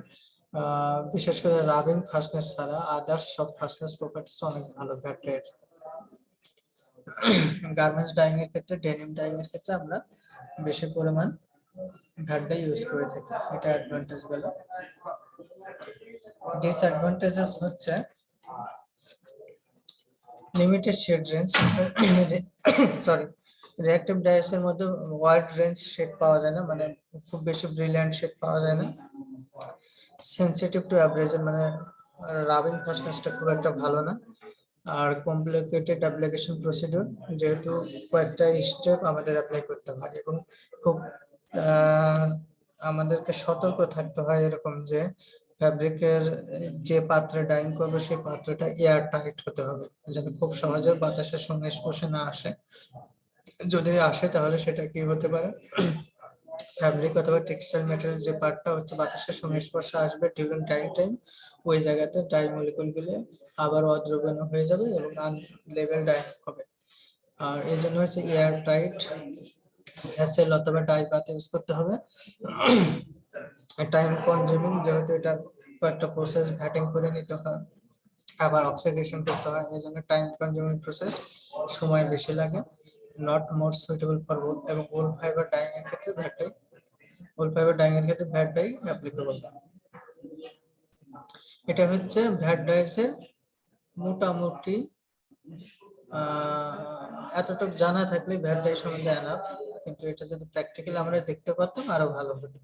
বিশেষ করে রাবিং ফাস্টনেস ছাড়া আদার্স সব ফাস্টনেস প্রপার্টিস অনেক ভালো ভ্যাটের। গার্মেন্টস ডাইং এর ক্ষেত্রে, ডেনিম ডাইং এর ক্ষেত্রে আমরা বেশি পরিমাণ ভ্যাট ডাই ইউজ করে থাকি, এটা অ্যাডভান্টেজ গেল। ডিসঅ্যাডভান্টেজেস হচ্ছে limited shade range, sorry reactive dyes এর মধ্যে ওয়াইড রেঞ্জ শেড পাওয়া যায় না, মানে খুব বেশি ব্রিলিয়ান্ট শেড পাওয়া যায় না। সেনসিটিভ টু অ্যাব্রেশন, মানে রাবিং ফাস্টনেসটা খুব একটা ভালো না। আর কমপ্লিকেটেড অ্যাপ্লিকেশন প্রসিডিউর, যেহেতু কয়েকটা স্টেপ আমাদের অ্যাপ্লাই করতে হয় এবং খুব আমাদেরকে সতর্ক থাকতে হয় এরকম যে ফ্যাব্রিকের যে পাত্রে ডাইং করবে সেই পাত্রটা এয়ার টাইট হতে হবে, যাতে খুব সহজে বাতাসের সংস্পর্শে না আসে। যদি আসে তাহলে সেটা কি হতে পারে, ফ্যাব্রিক অথবা টেক্সটাইল ম্যাটেরিয়াল যে পার্টটা হচ্ছে বাতাসের সংস্পর্শে আসবে ডিউরিং ডাইং টাইম, ওই জায়গাতে ডাই মলিকিউলগুলো আবার অদ্রবণীয় হয়ে যাবে এবং আনলেভেল ডাইং হবে। আর এই জন্য হচ্ছে এয়ার টাইট ভেসেল অথবা ডাই পাত ইউজ করতে হবে। টাইম কনজিউমিং, যেহেতু এটা কয়েকটা প্রসেস ভ্যাটিং করে নিতে হয়, আবার অক্সিডেশন করতে হয়, এই জন্য টাইম কনজিউমিং প্রসেস, সময় বেশি লাগে, not more suitable for wood, এবং উড ফাইবার ডাইং এর ক্ষেত্রে vat dye, wood fibre dyeing এর ক্ষেত্রে ভ্যাট ডাই অ্যাপ্লিকেবল। এটা হচ্ছে ভ্যাট ডাইসের মোটামুটি এতটুকু জানা থাকলে ভ্যাট ডাই সম্বন্ধে এনাফ, কিন্তু এটা যদি প্র্যাকটিক্যালি আমরা দেখতে পারতাম আরো ভালো হতো।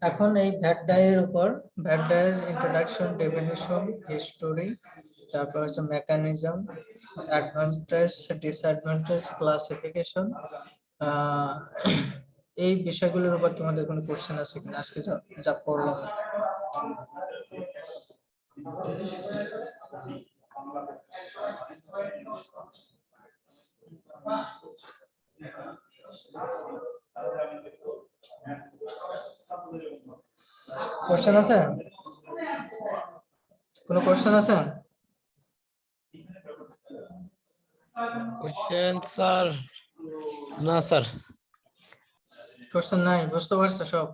এখন এই ভ্যাট ডাইয়ের উপর ভ্যাট ডাইয়ের ইন্ট্রোডাকশন, ডেফিনিশন, হিস্টোরি, তারপর হচ্ছে মেকানিজম, অ্যাডভান্টেজ, ডিসঅ্যাডভান্টেজ, ক্লাসিফিকেশন, এই বিষয়গুলোর উপর তোমাদের কোনো কোশ্চেন আছে কিনা আজকে যা পড়লাম? কোশ্চেন আছে? কোনো কোশ্চেন আছে? Question sir? না স্যার, কোশ্চেন নাই, বুঝতে পারছো সব?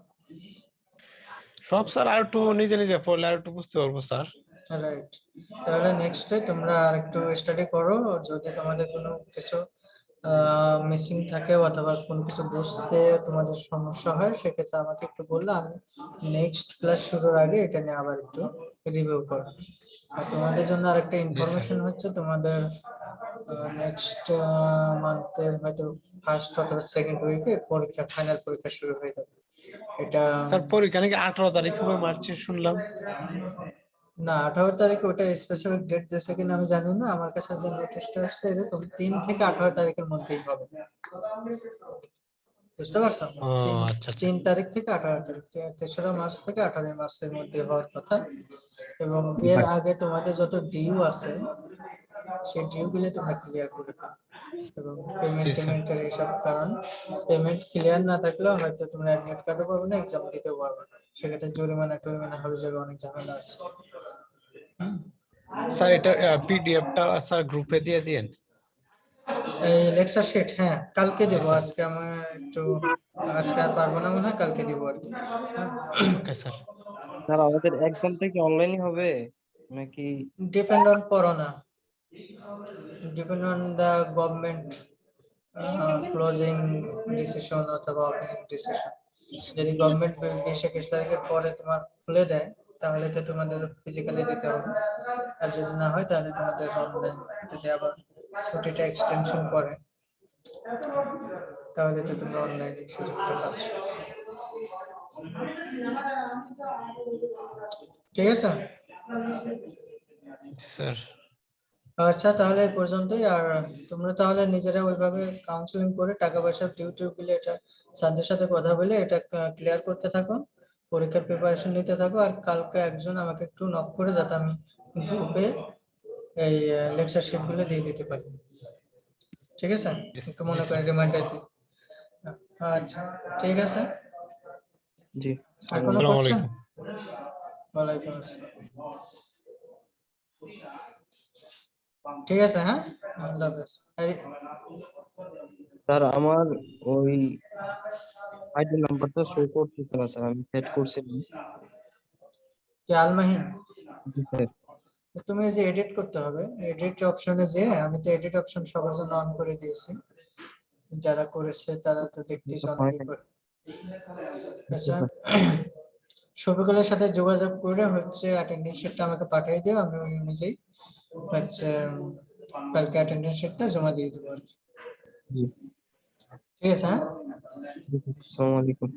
সব স্যার আর একটু নিজে নিজে পড়লে আর একটু বুঝতে পারবো স্যার। রাইট, তাহলে নেক্সট ডে তোমরা আরেকটু স্টাডি করো, যদি তোমাদের কোনো কিছু মিসিং থাকে অথবা কোনো কিছু বুঝতে তোমাদের সমস্যা হয় সেক্ষেত্রে আমাকে একটু বললে আমি নেক্সট ক্লাস শুরুর আগে এটা নিয়ে আবার একটু রিভিউ করব। আর তোমাদের জন্য আরেকটা ইনফরমেশন হচ্ছে, তোমাদের নেক্সট মান্থের হয়তো ফার্স্ট অথবা সেকেন্ড উইকে পরীক্ষা, ফাইনাল পরীক্ষা শুরু হয়ে যাবে। এটা স্যার পরীক্ষা নাকি 18 তারিখ হবে মার্চে শুনলাম। না, 18 তারিখে ওটা স্পেসিফিক ডেট দিয়েছে কিনা আমি জানি না, আমার কাছে যে নোটিশটা আসছে এরকম 3 থেকে 18 তারিখের মধ্যেই হবে, বুঝতে পারছো? ও আচ্ছা আচ্ছা 3 তারিখ থেকে 18 তারিখ, 3রা মার্চ থেকে 18 মার্চের মধ্যে হওয়ার কথা। এবং এর আগে তোমাদের যত ডিউ আছে সেই ডিউ গুলো তোমরা ক্লিয়ার করে দাও, এবং জি স্যার। পেমেন্টের এইসব কারণ, পেমেন্ট ক্লিয়ার না থাকলেও হয়তো তোমরা অ্যাডমিট কার্ডও পাবে না, এক্সাম দিতেও পারবে না, সেক্ষেত্রে জরিমানা হবে যাবে, অনেক ঝামেলা আছে। স্যার এটা পিডিএফটা স্যার গ্রুপে দিয়ে দিন। এই লেকচার শিট, হ্যাঁ কালকে দেবো, আজকে আমার একটু, আজকে আর পারবো না মনে হয়, কালকে দেবো আর কি। Okay sir. স্যার আমাদের এক্সামটা কি অনলাইনে হবে নাকি? Depend on corona, depend on the government closing decision অথবা ওপেনিং ডিসিশন। যদি গভর্নমেন্ট 20-21 তারিখের পরে তোমার খুলে দেয় তাহলে তো তোমাদের ফিজিক্যালি দিতে হবে, আর যদি না হয় তাহলে তোমাদের অনলাইন, যদি আবার ছুটিটা এক্সটেনশন করে তাহলে তো তোমরা অনলাইনে সুযোগটা পাচ্ছ। ঠিক আছে জি স্যার। আচ্ছা, তাহলে এই পর্যন্তই। আর তোমরা তাহলে নিজেরা ওইভাবে কাউন্সিলিং করে টাকা পয়সার টিউব গুলো এটা স্যারদের সাথে কথা বলে এটা ক্লিয়ার করতে থাকো, পরীক্ষার প্রিপারেশন নিতে থাকো। আর কালকে একজন আমাকে একটু নক করে যাতে আমি গ্রুপে এই লেকচার শিট গুলো দিয়ে দিতে পারি, ঠিক আছে? একটু মনে করে রিমাইন্ডার দিই। আচ্ছা ঠিক আছে, জি আর কোনো আসসালামু কোশ্চেন? আলাইকুম। ওয়ালাইকুম আসসালাম। ঠিক আছে, হ্যাঁ, আল্লাহ হাফেজ। স্যার আমার ওই আইডি নাম্বারটা শো করতেছে না স্যার, আমি সেট করছিলাম। কি আলমাহিন? জি স্যার। তুমি যে এডিট করতে হবে, এডিট অপশনে যে, আমি তো এডিট অপশন সবার জন্য অন করে দিয়েছি, যারা করেছে তারা তো দেখতেই অনেকে করে। আচ্ছা, ছবিগুলোর সাথে যোগাযোগ করে হচ্ছে অ্যাটেন্ডেন্স শিটটা আমাকে পাঠিয়ে দিও, আমি ওই অনুযায়ী হচ্ছে কালকে অ্যাটেন্ডেন্স শিটটা জমা দিয়ে দেবো আর কি। জি ঠিক আছে, হ্যাঁ? আসসালামু আলাইকুম।